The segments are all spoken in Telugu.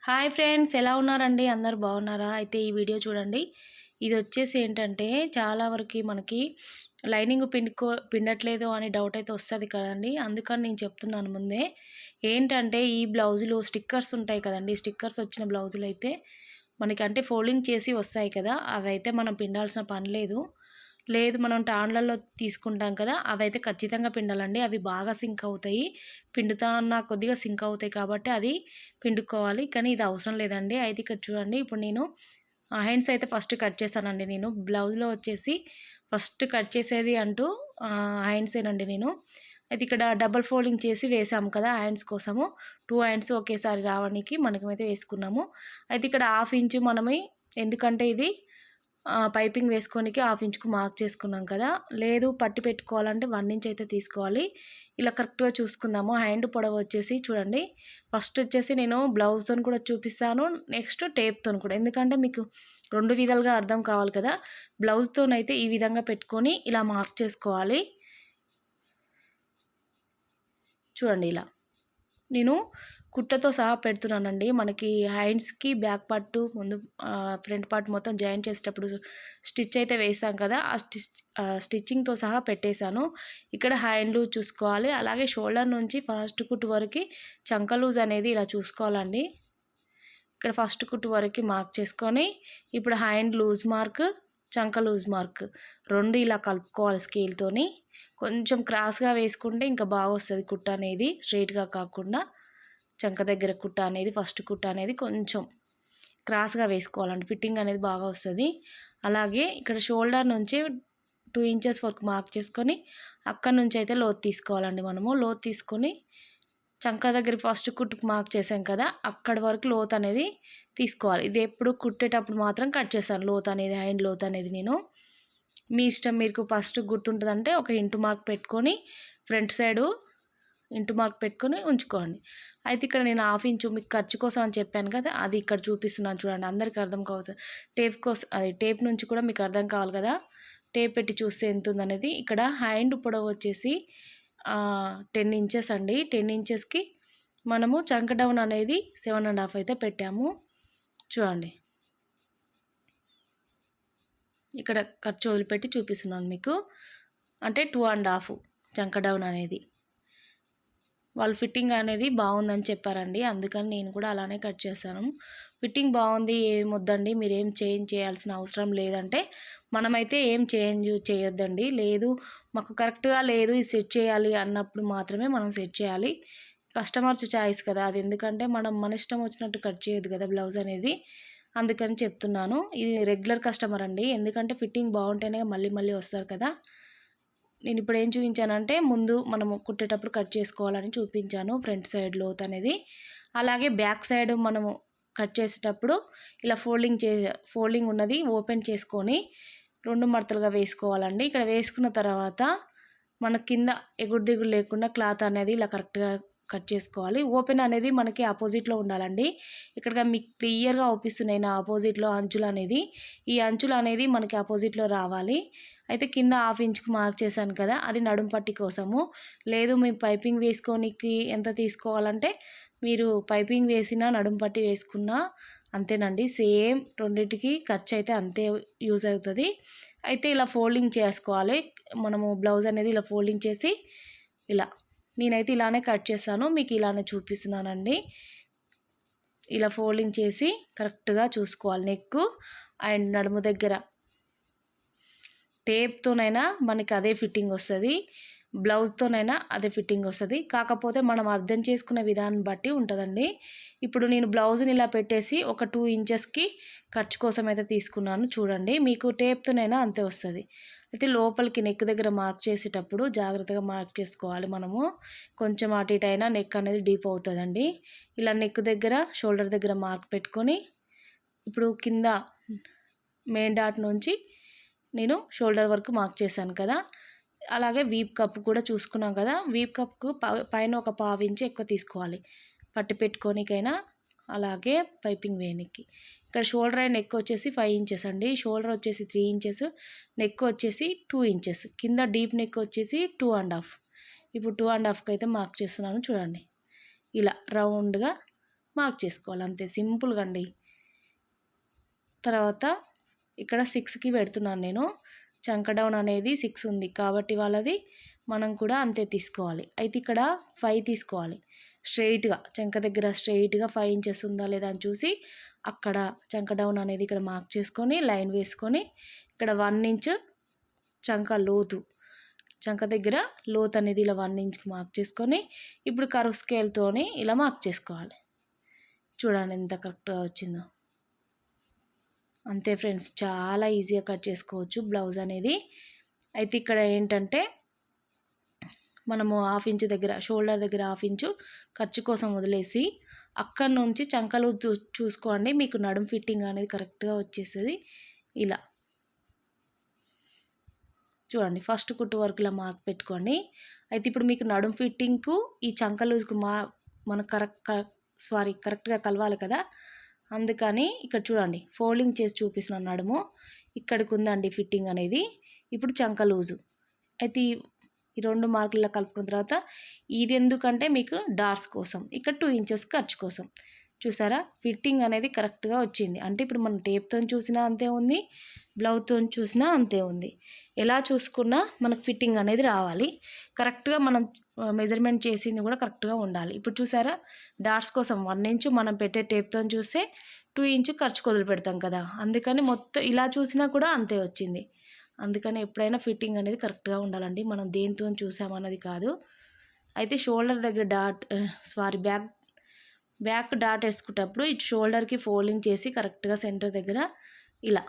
హాయ్ ఫ్రెండ్స్, ఎలా ఉన్నారండి? అందరు బాగున్నారా? అయితే ఈ వీడియో చూడండి. ఇది వచ్చేసి ఏంటంటే చాలా వరకు మనకి లైనింగ్ పిండట్లేదు అని డౌట్ అయితే వస్తుంది కదండి. అందుకని నేను చెప్తున్నాను ముందే. ఏంటంటే ఈ బ్లౌజులు స్టిక్కర్స్ ఉంటాయి కదండి. స్టిక్కర్స్ వచ్చిన బ్లౌజులు అయితే మనకి అంటే ఫోల్డింగ్ చేసి వస్తాయి కదా, అవి అయితే మనం పిండాల్సిన పని లేదు. లేదు మనం టాన్లలో తీసుకుంటాం కదా, అవైతే ఖచ్చితంగా పిండాలండి. అవి బాగా సింక్ అవుతాయి. పిండుతా అన్న కొద్దిగా సింక్ అవుతాయి కాబట్టి అది పిండుకోవాలి. కానీ ఇది అవసరం లేదండి. అయితే ఇక్కడ చూడండి, ఇప్పుడు నేను హ్యాండ్స్ అయితే ఫస్ట్ కట్ చేశానండి. నేను బ్లౌజ్లో వచ్చేసి ఫస్ట్ కట్ చేసేది అంటూ హ్యాండ్సేనండి నేను. అయితే ఇక్కడ డబల్ ఫోల్డింగ్ చేసి వేసాము కదా హ్యాండ్స్ కోసము. 2 హ్యాండ్స్ ఒకేసారి రావడానికి మనకమైతే వేసుకున్నాము. అయితే ఇక్కడ హాఫ్ ఇంచు మనమే, ఎందుకంటే ఇది పైపింగ్ వేసుకోనికి హాఫ్ ఇంచుకు మార్క్ చేసుకున్నాం కదా. లేదు పట్టి పెట్టుకోవాలంటే 1 ఇంచ్ అయితే తీసుకోవాలి. ఇలా కరెక్ట్గా చూసుకుందాము. హ్యాండ్ పొడవు వచ్చేసి చూడండి, ఫస్ట్ వచ్చేసి నేను బ్లౌజ్తో కూడా చూపిస్తాను, నెక్స్ట్ టేప్తో కూడా, ఎందుకంటే మీకు 2 విధాలుగా అర్థం కావాలి కదా. బ్లౌజ్తోనైతే ఈ విధంగా పెట్టుకొని ఇలా మార్క్ చేసుకోవాలి. చూడండి, ఇలా నేను కుట్టతో సహా పెడుతున్నానండి. మనకి హ్యాండ్స్కి బ్యాక్ పార్ట్ ముందు ఫ్రంట్ పార్ట్ మొత్తం జాయిన్ చేసేటప్పుడు స్టిచ్ అయితే వేసాం కదా, ఆ స్టిచ్చింగ్తో సహా పెట్టేశాను. ఇక్కడ హ్యాండ్ లూజ్ చూసుకోవాలి. అలాగే షోల్డర్ నుంచి ఫస్ట్ కుట్టు వరకు చంక లూజ్ అనేది ఇలా చూసుకోవాలండి. ఇక్కడ ఫస్ట్ కుట్టు వరకు మార్క్ చేసుకొని ఇప్పుడు హ్యాండ్ లూజ్ మార్క్, చంక లూజ్ మార్క్ 2 ఇలా కలుపుకోవాలి స్కేల్తోని. కొంచెం క్రాస్గా వేసుకుంటే ఇంకా బాగా వస్తుంది కుట్ట అనేది, స్ట్రైట్గా కాకుండా. చంక దగ్గర కుట్ట అనేది, ఫస్ట్ కుట్ట అనేది కొంచెం క్రాస్గా వేసుకోవాలండి, ఫిట్టింగ్ అనేది బాగా వస్తుంది. అలాగే ఇక్కడ షోల్డర్ నుంచి 2 ఇంచెస్ వరకు మార్క్ చేసుకొని అక్కడ నుంచి అయితే లోతు తీసుకోవాలండి. మనము లోతు తీసుకొని చంక దగ్గర ఫస్ట్ కుట్టుకు మార్క్ చేసాం కదా, అక్కడి వరకు లోతు అనేది తీసుకోవాలి. ఇది ఎప్పుడు కుట్టేటప్పుడు మాత్రం కట్ చేస్తాను లోతు అనేది, హ్యాండ్ లోతు అనేది. నేను మీ ఇష్టం, మీకు ఫస్ట్ గుర్తుంటుందంటే ఒక ఇంటూ మార్క్ పెట్టుకొని ఫ్రంట్ సైడు ఇంటూ మార్క్ పెట్టుకొని ఉంచుకోండి. అయితే ఇక్కడ నేను హాఫ్ ఇంచు మీకు ఖర్చు కోసం అని చెప్పాను కదా, అది ఇక్కడ చూపిస్తున్నాను చూడండి, అందరికీ అర్థం కావుతుంది. టేప్ కోసం, అది టేప్ నుంచి కూడా మీకు అర్థం కావాలి కదా, టేప్ పెట్టి చూస్తే ఎంత ఉందనేది. ఇక్కడ హ్యాండ్ పొడవు వచ్చేసి 10 ఇంచెస్ అండి. 10 ఇంచెస్కి మనము చంక డౌన్ అనేది 7.5 అయితే పెట్టాము. చూడండి, ఇక్కడ ఖర్చు వదిలిపెట్టి చూపిస్తున్నాను మీకు. అంటే 2.5 చంక డౌన్ అనేది. వాళ్ళు ఫిట్టింగ్ అనేది బాగుందని చెప్పారండి, అందుకని నేను కూడా అలానే కట్ చేశాను. ఫిట్టింగ్ బాగుంది, ఏం వద్దండి, మీరు ఏం చేంజ్ చేయాల్సిన అవసరం లేదంటే మనమైతే ఏం చేంజ్ చేయొద్దండి. లేదు మాకు కరెక్ట్గా లేదు, ఇది సెట్ చేయాలి అన్నప్పుడు మాత్రమే మనం సెట్ చేయాలి. కస్టమర్స్ చాయిస్ కదా అది, ఎందుకంటే మనం మన ఇష్టం వచ్చినట్టు కట్ చేయొద్దు కదా బ్లౌజ్ అనేది, అందుకని చెప్తున్నాను. ఇది రెగ్యులర్ కస్టమర్ అండి, ఎందుకంటే ఫిట్టింగ్ బాగుంటేనే మళ్ళీ మళ్ళీ వస్తారు కదా. నేను ఇప్పుడు ఏం చూపించానంటే ముందు మనము కుట్టేటప్పుడు కట్ చేసుకోవాలని చూపించాను, ఫ్రంట్ సైడ్ లోత్ అనేది. అలాగే బ్యాక్ సైడ్ మనము కట్ చేసేటప్పుడు ఇలా ఫోల్డింగ్ ఉన్నది ఓపెన్ చేసుకొని 2 మడతలుగా వేసుకోవాలండి. ఇక్కడ వేసుకున్న తర్వాత మన కింద ఎగుడు దిగుడు లేకుండా క్లాత్ అనేది ఇలా కరెక్ట్గా కట్ చేసుకోవాలి. ఓపెన్ అనేది మనకి ఆపోజిట్లో ఉండాలండి. ఇక్కడ మీకు క్లియర్గా అవుపిస్తున్నాయి నా ఆపోజిట్లో అంచులు అనేది, ఈ అంచులు అనేది మనకి ఆపోజిట్లో రావాలి. అయితే కింద హాఫ్ ఇంచ్కి మార్క్ చేశాను కదా, అది నడుం పట్టి కోసము. లేదు మేము పైపింగ్ వేసుకోనికి ఎంత తీసుకోవాలంటే మీరు పైపింగ్ వేసినా నడుం పట్టి వేసుకున్నా అంతేనండి, సేమ్ రెండింటికి ఖర్చు అయితే అంతే యూజ్ అవుతుంది. అయితే ఇలా ఫోల్డింగ్ చేసుకోవాలి మనము బ్లౌజ్ అనేది, ఇలా ఫోల్డింగ్ చేసి ఇలా, నేనైతే ఇలానే కట్ చేస్తాను, మీకు ఇలానే చూపిస్తున్నానండి. ఇలా ఫోల్డింగ్ చేసి కరెక్ట్గా చూసుకోవాలి. నెక్ అండ్ నడుము దగ్గర టేప్తోనైనా మనకి అదే ఫిట్టింగ్ వస్తుంది, బ్లౌజ్తోనైనా అదే ఫిట్టింగ్ వస్తుంది. కాకపోతే మనం అర్థం చేసుకునే విధానం బట్టి ఉంటుందండి. ఇప్పుడు నేను బ్లౌజ్ని ఇలా పెట్టేసి ఒక 2 ఇంచెస్కి ఖర్చు కోసం అయితే తీసుకున్నాను. చూడండి, మీకు టేప్తోనైనా అంతే వస్తుంది. అయితే లోపలికి నెక్ దగ్గర మార్క్ చేసేటప్పుడు జాగ్రత్తగా మార్క్ చేసుకోవాలి మనము. కొంచెం అటు ఇటు అయినా నెక్ అనేది డీప్ అవుతుందండి. ఇలా నెక్ దగ్గర, షోల్డర్ దగ్గర మార్క్ పెట్టుకొని ఇప్పుడు కింద మెయిన్ డాట్ నుంచి నేను షోల్డర్ వరకు మార్క్ చేశాను కదా. అలాగే వీప్ కప్ కూడా చూసుకున్నాం కదా, వీప్ కప్కు పైన ఒక 1/2 ఇంచ్ ఎక్కువ తీసుకోవాలి పట్టి పెట్టుకోనికైనా, అలాగే పైపింగ్ వేయనికి. ఇక్కడ షోల్డర్ అండ్ నెక్ వచ్చేసి 5 ఇంచెస్ అండి. షోల్డర్ వచ్చేసి 3 ఇంచెస్, నెక్ వచ్చేసి 2 ఇంచెస్, కింద డీప్ నెక్ వచ్చేసి 2.5. ఇప్పుడు 2.5కి అయితే మార్క్ చేస్తున్నాను చూడండి. ఇలా రౌండ్గా మార్క్ చేసుకోవాలి, అంతే సింపుల్గా అండి. తర్వాత ఇక్కడ 6కి పెడుతున్నాను నేను. చంక డౌన్ అనేది 6 ఉంది కాబట్టి వాళ్ళది మనం కూడా అంతే తీసుకోవాలి. అయితే ఇక్కడ 5 తీసుకోవాలి. స్ట్రెయిట్గా చంక దగ్గర స్ట్రెయిట్గా 5 ఇంచెస్ ఉందా లేదా అని చూసి అక్కడ చంక డౌన్ అనేది ఇక్కడ మార్క్ చేసుకొని లైన్ వేసుకొని ఇక్కడ 1 ఇంచ్ చంక లోతు, చంక దగ్గర లోతు అనేది ఇలా 1 ఇంచ్కి మార్క్ చేసుకొని ఇప్పుడు కర్వ్ స్కేల్తోని ఇలా మార్క్ చేసుకోవాలి. చూడండి ఎంత కరెక్ట్గా వచ్చిందో. అంతే ఫ్రెండ్స్, చాలా ఈజీగా కట్ చేసుకోవచ్చు బ్లౌజ్ అనేది. అయితే ఇక్కడ ఏంటంటే మనము 1/2 ఇంచు దగ్గర షోల్డర్ దగ్గర 1/2 ఇంచు ఖర్చు కోసం వదిలేసి అక్కడ నుంచి చంకలు చూసుకోండి, మీకు నడుం ఫిట్టింగ్ అనేది కరెక్ట్గా వచ్చేస్తుంది. ఇలా చూడండి, ఫస్ట్ కుట్టు వరకు ఇలా మార్క్ పెట్టుకోండి. అయితే ఇప్పుడు మీకు నడుం ఫిట్టింగ్కు ఈ చంక లూజ్కు మనకు కరెక్ట్గా కలవాలి కదా, అందుకని ఇక్కడ చూడండి ఫోల్డింగ్ చేసి చూపిస్తున్నాను నడుము. ఇక్కడికి ఉందండి ఫిట్టింగ్ అనేది. ఇప్పుడు చంక లూజు అయితే ఈ 2 మార్కుల్లో కలుపుకున్న తర్వాత ఇది ఎందుకంటే మీకు డాట్స్ కోసం, ఇక్కడ 2 ఇంచెస్ ఖర్చు కోసం. చూసారా ఫిట్టింగ్ అనేది కరెక్ట్గా వచ్చింది. అంటే ఇప్పుడు మనం టేప్తో చూసినా అంతే ఉంది, బ్లౌజ్తో చూసినా అంతే ఉంది. ఎలా చూసుకున్నా మనకు ఫిట్టింగ్ అనేది రావాలి. కరెక్ట్గా మనం మెజర్మెంట్ చేసింది కూడా కరెక్ట్గా ఉండాలి. ఇప్పుడు చూసారా డాట్స్ కోసం 1 ఇంచు మనం పెట్టే టేప్తో చూస్తే 2 ఇంచు ఖర్చు వదిలి పెడతాం కదా, అందుకని మొత్తం ఇలా చూసినా కూడా అంతే వచ్చింది. అందుకని ఎప్పుడైనా ఫిట్టింగ్ అనేది కరెక్ట్గా ఉండాలండి, మనం దేంతో చూసామన్నది కాదు. అయితే షోల్డర్ దగ్గర బ్యాక్ డాట్ వేసుకునేటప్పుడు ఇటు షోల్డర్కి ఫోల్డింగ్ చేసి కరెక్ట్గా సెంటర్ దగ్గర ఇలా,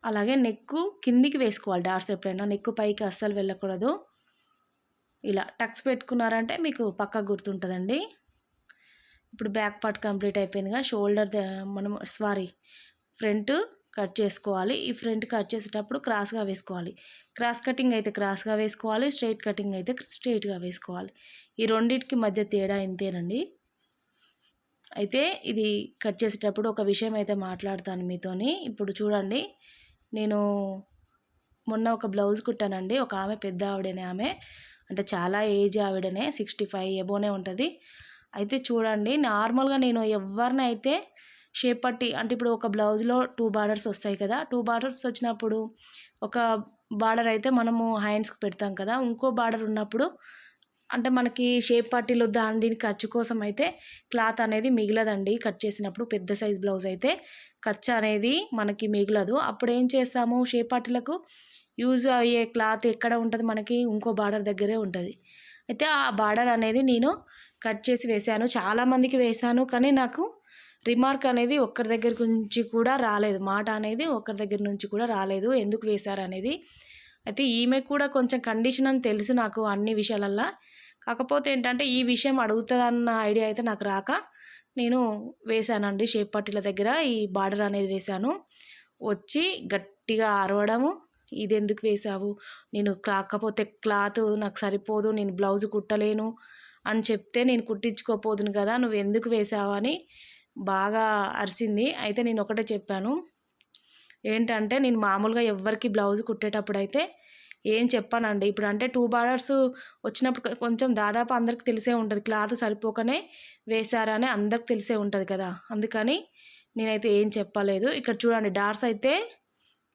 అలాగే నెక్కు కిందికి వేసుకోవాలి డాట్స్. ఎప్పుడైనా నెక్కు పైకి అస్సలు వెళ్ళకూడదు. ఇలా టక్స్ పెట్టుకున్నారంటే మీకు పక్కా గుర్తుంటుందండి. ఇప్పుడు బ్యాక్ పార్ట్ కంప్లీట్ అయిపోయిందిగా, షోల్డర్ మనం ఫ్రంట్ కట్ చేసుకోవాలి. ఈ ఫ్రంట్ కట్ చేసేటప్పుడు క్రాస్గా వేసుకోవాలి. క్రాస్ కటింగ్ అయితే క్రాస్గా వేసుకోవాలి, స్ట్రైట్ కటింగ్ అయితే స్ట్రైట్గా వేసుకోవాలి. ఈ రెండింటికి మధ్య తేడా ఇంతేనండి. అయితే ఇది కట్ చేసేటప్పుడు ఒక విషయం అయితే మాట్లాడతాను మీతోని. ఇప్పుడు చూడండి, నేను మొన్న ఒక బ్లౌజ్ కుట్టానండి. ఒక ఆమె పెద్ద ఆవిడనే, ఆమె అంటే చాలా ఏజ్ ఆవిడనే, 65 ఎబోనే ఉంటుంది. అయితే చూడండి నార్మల్గా నేను ఎవరినైతే షేప్ పట్టి అంటే ఇప్పుడు ఒక బ్లౌజ్లో 2 బార్డర్స్ వస్తాయి కదా, 2 బార్డర్స్ వచ్చినప్పుడు ఒక బార్డర్ అయితే మనము హ్యాండ్స్కి పెడతాం కదా, ఇంకో బార్డర్ ఉన్నప్పుడు అంటే మనకి షేప్ పట్టీలు దీనికి ఖర్చు కోసం అయితే క్లాత్ అనేది మిగలదండి. కట్ చేసినప్పుడు పెద్ద సైజ్ బ్లౌజ్ అయితే ఖర్చు అనేది మనకి మిగలదు. అప్పుడు ఏం చేస్తాము, షేప్ పట్టీలకు యూజ్ అయ్యే క్లాత్ ఎక్కడ ఉంటుంది మనకి, ఇంకో బార్డర్ దగ్గరే ఉంటుంది. అయితే ఆ బార్డర్ అనేది నేను కట్ చేసి వేశాను, చాలామందికి వేశాను, కానీ నాకు రిమార్క్ అనేది ఒక్కరి దగ్గర నుంచి కూడా రాలేదు, మాట అనేది ఒకరి దగ్గర నుంచి కూడా రాలేదు ఎందుకు వేశారు అనేది. అయితే ఈమె కూడా కొంచెం కండిషన్ అని తెలుసు నాకు అన్ని విషయాలల్లో, కాకపోతే ఏంటంటే ఈ విషయం అడుగుతుందన్న ఐడియా అయితే నాకు రాక నేను వేశానండి. షేప్ పట్టీల దగ్గర ఈ బార్డర్ అనేది వేశాను. వచ్చి గట్టిగా అరవడము, ఇది ఎందుకు వేసావు, నేను కాకపోతే క్లాత్ నాకు సరిపోదు, నేను బ్లౌజ్ కుట్టలేను అని చెప్తే నేను కుట్టించుకోపోదును కదా, నువ్వు ఎందుకు వేసావు అని బాగా అరిసింది. అయితే నేను ఒకటే చెప్పాను, ఏంటంటే నేను మామూలుగా ఎవరికి బ్లౌజ్ కుట్టేటప్పుడు అయితే ఏం చెప్పానండి. ఇప్పుడు అంటే 2 బార్డర్స్ వచ్చినప్పుడు కొంచెం దాదాపు అందరికి తెలిసే ఉంటుంది, క్లాత్ సరిపోకనే వేశారని అందరికి తెలిసే ఉంటుంది కదా, అందుకని నేనైతే ఏం చెప్పలేదు. ఇక్కడ చూడండి డాట్స్ అయితే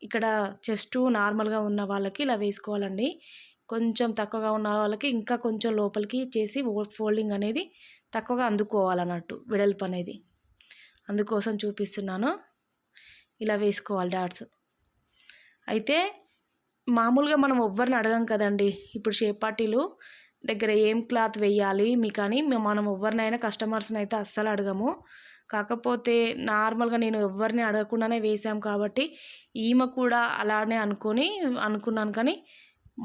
ఇక్కడ చెస్ట్ నార్మల్గా ఉన్న వాళ్ళకి ఇలా వేసుకోవాలండి, కొంచెం తక్కువగా ఉన్న వాళ్ళకి ఇంకా కొంచెం లోపలికి చేసి ఫోల్డింగ్ అనేది తక్కువగా అందుకోవాలన్నట్టు వెడల్పు అనేది, అందుకోసం చూపిస్తున్నాను. ఇలా వేసుకోవాలి డాట్స్. అయితే మామూలుగా మనం ఎవ్వరిని అడగం కదండి, ఇప్పుడు షేప్ పట్టీలు దగ్గర ఏం క్లాత్ వేయాలి మీకు అని మనం ఎవరినైనా కస్టమర్స్ని అయితే అస్సలు అడగము. కాకపోతే నార్మల్గా నేను ఎవరిని అడగకుండానే వేసాం కాబట్టి ఈమె కూడా అలానే అనుకున్నాను, కానీ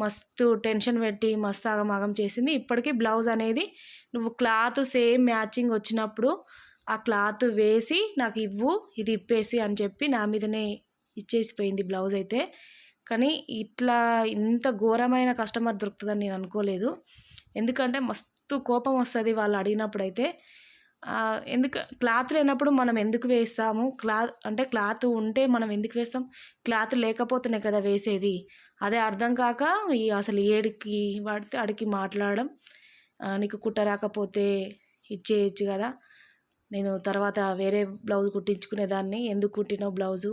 మస్తు టెన్షన్ పెట్టి మస్తు ఆగమాగం చేసింది. ఇప్పటికీ బ్లౌజ్ అనేది నువ్వు క్లాత్ సేమ్ మ్యాచింగ్ వచ్చినప్పుడు ఆ క్లాత్ వేసి నాకు ఇవ్వు, ఇది ఇప్పేసి అని చెప్పి నా మీదనే ఇచ్చేసిపోయింది బ్లౌజ్ అయితే. కానీ ఇట్లా ఇంత ఘోరమైన కస్టమర్ దొరుకుతుందని నేను అనుకోలేదు, ఎందుకంటే మస్తు కోపం వస్తుంది వాళ్ళు అడిగినప్పుడు అయితే. ఎందుకు క్లాత్ లేనప్పుడు మనం ఎందుకు వేస్తాము, క్లాత్ ఉంటే మనం ఎందుకు వేస్తాం, క్లాత్ లేకపోతేనే కదా వేసేది. అదే అర్థం కాక అసలు ఏడికి వాడితే అడిగి మాట్లాడడం, నీకు కుట్ట రాకపోతే ఇచ్చేయచ్చు కదా, నేను తర్వాత వేరే బ్లౌజ్ కుట్టించుకునేదాన్ని, ఎందుకు కుట్టినావు బ్లౌజు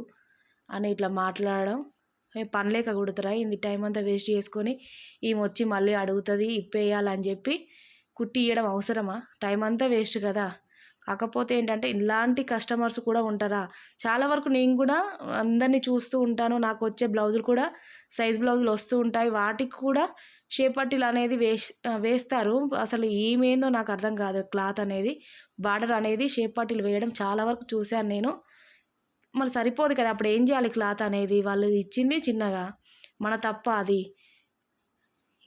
అని ఇట్లా మాట్లాడడం. పని లేక కుడతారా ఇంది, టైం అంతా వేస్ట్ చేసుకొని ఈమె వచ్చి మళ్ళీ అడుగుతుంది ఇప్పేయాలని చెప్పి కుట్టి ఇవ్వడం అవసరమా? టైం అంతా వేస్ట్ కదా. కాకపోతే ఏంటంటే ఇలాంటి కస్టమర్స్ కూడా ఉంటారా, చాలా వరకు నేను కూడా అందరినీ చూస్తూ ఉంటాను. నాకు వచ్చే బ్లౌజులు కూడా సైజ్ బ్లౌజులు వస్తూ ఉంటాయి, వాటికి కూడా షేప్ పట్టీలు అనేది వేస్తారు. అసలు ఏమేందో నాకు అర్థం కాదు. క్లాత్ అనేది బార్డర్ అనేది షేప్ పట్టీలు వేయడం చాలా వరకు చూశాను నేను. మరి సరిపోదు కదా, అప్పుడు ఏం చేయాలి? క్లాత్ అనేది వాళ్ళు ఇచ్చింది చిన్నగా, మన తప్ప అది.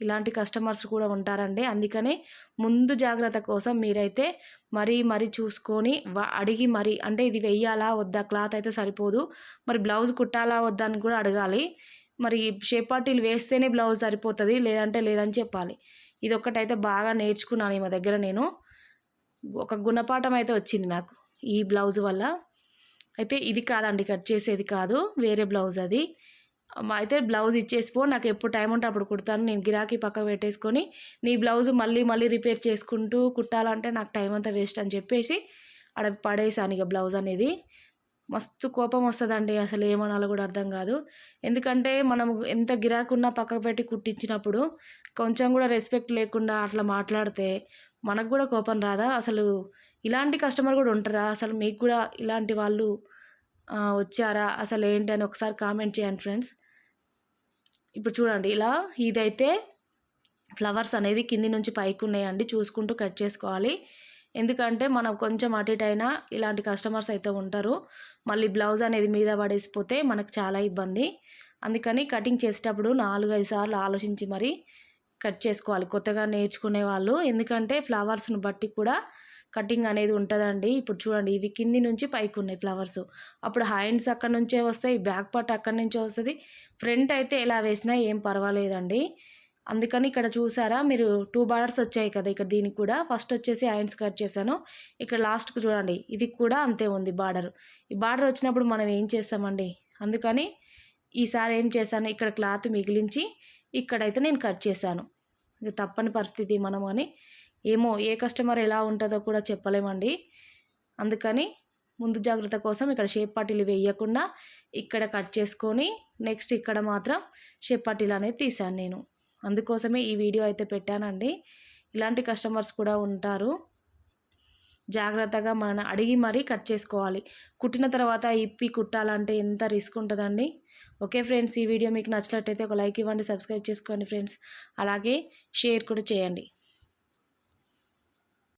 ఇలాంటి కస్టమర్స్ కూడా ఉంటారండి. అందుకనే ముందు జాగ్రత్త కోసం మీరైతే మరీ చూసుకొని అడిగి మరి, అంటే ఇది వెయ్యాలా వద్దా, క్లాత్ అయితే సరిపోదు, మరి బ్లౌజ్ కుట్టాలా వద్దా అని కూడా అడగాలి. మరి షేప్ పట్టీలు వేస్తేనే బ్లౌజ్ సరిపోతుంది, లేదంటే లేదని చెప్పాలి. ఇది ఒక్కటైతే బాగా నేర్చుకున్నాను ఈమె దగ్గర నేను. ఒక గుణపాఠం అయితే వచ్చింది నాకు ఈ బ్లౌజ్ వల్ల. అయితే ఇది కాదండి కట్ చేసేది కాదు, వేరే బ్లౌజ్ అది. అయితే బ్లౌజ్ ఇచ్చేసిపో, నాకు ఎప్పుడు టైం ఉంటే అప్పుడు కుడతాను, నేను గిరాకీ పక్కకు పెట్టేసుకొని నీ బ్లౌజ్ మళ్ళీ రిపేర్ చేసుకుంటూ కుట్టాలంటే నాకు టైం అంతా వేస్ట్ అని చెప్పేసి అక్కడ పడేసాను ఇక బ్లౌజ్ అనేది. మస్తు కోపం వస్తుందండి, అసలు ఏమనాలో కూడా అర్థం కాదు. ఎందుకంటే మనం ఎంత గిరాకీ ఉన్నా పక్కకు పెట్టి కుట్టించినప్పుడు కొంచెం కూడా రెస్పెక్ట్ లేకుండా అట్లా మాట్లాడితే మనకు కూడా కోపం రాదా? అసలు ఇలాంటి కస్టమర్ కూడా ఉంటారా? అసలు మీకు కూడా ఇలాంటి వాళ్ళు వచ్చారా? అసలు ఏంటి అని ఒకసారి కామెంట్ చేయండి ఫ్రెండ్స్. ఇప్పుడు చూడండి, ఇలా ఇదైతే ఫ్లవర్స్ అనేది కింది నుంచి పైకి ఉన్నాయండి, చూసుకుంటూ కట్ చేసుకోవాలి. ఎందుకంటే మనం కొంచెం అటు ఇటు అయినా ఇలాంటి కస్టమర్స్ అయితే ఉంటారు. మళ్ళీ బ్లౌజ్ అనేది మీద పడేసిపోతే మనకు చాలా ఇబ్బంది. అందుకని కటింగ్ చేసేటప్పుడు 4-5 సార్లు ఆలోచించి మరి కట్ చేసుకోవాలి కొత్తగా నేర్చుకునే వాళ్ళు. ఎందుకంటే ఫ్లవర్స్ని బట్టి కూడా కటింగ్ అనేది ఉంటుందండి. ఇప్పుడు చూడండి, ఇవి కింది నుంచి పైకి ఉన్నాయి ఫ్లవర్స్, అప్పుడు హ్యాండ్స్ అక్కడ నుంచే వస్తాయి, బ్యాక్ పార్ట్ అక్కడి నుంచే వస్తుంది. ఫ్రంట్ అయితే ఎలా వేసినా ఏం పర్వాలేదండి. అందుకని ఇక్కడ చూసారా మీరు, 2 బార్డర్స్ వచ్చాయి కదా ఇక్కడ. దీనికి కూడా ఫస్ట్ వచ్చేసి హ్యాండ్స్ కట్ చేశాను. ఇక్కడ లాస్ట్కు చూడండి, ఇది కూడా అంతే ఉంది బార్డర్. ఈ బార్డర్ వచ్చినప్పుడు మనం ఏం చేస్తామండి, అందుకని ఈసారి ఏం చేశాను, ఇక్కడ క్లాత్ మిగిలించి ఇక్కడైతే నేను కట్ చేశాను. ఇక తప్పని పరిస్థితి మనం అని, ఏమో ఏ కస్టమర్ ఎలా ఉంటుందో కూడా చెప్పలేమండి. అందుకని ముందు జాగ్రత్త కోసం ఇక్కడ షేప్ పట్టీలు వేయకుండా ఇక్కడ కట్ చేసుకొని నెక్స్ట్ ఇక్కడ మాత్రం షేప్ పట్టీలు అనేది తీసాను నేను. అందుకోసమే ఈ వీడియో అయితే పెట్టానండి. ఇలాంటి కస్టమర్స్ కూడా ఉంటారు, జాగ్రత్తగా మనం అడిగి మరీ కట్ చేసుకోవాలి. కుట్టిన తర్వాత ఇప్పి కుట్టాలంటే ఎంత రిస్క్ ఉంటుందండి. ఓకే ఫ్రెండ్స్, ఈ వీడియో మీకు నచ్చినట్టయితే ఒక లైక్ ఇవ్వండి, సబ్స్క్రైబ్ చేసుకోండి ఫ్రెండ్స్, అలాగే షేర్ కూడా చేయండి.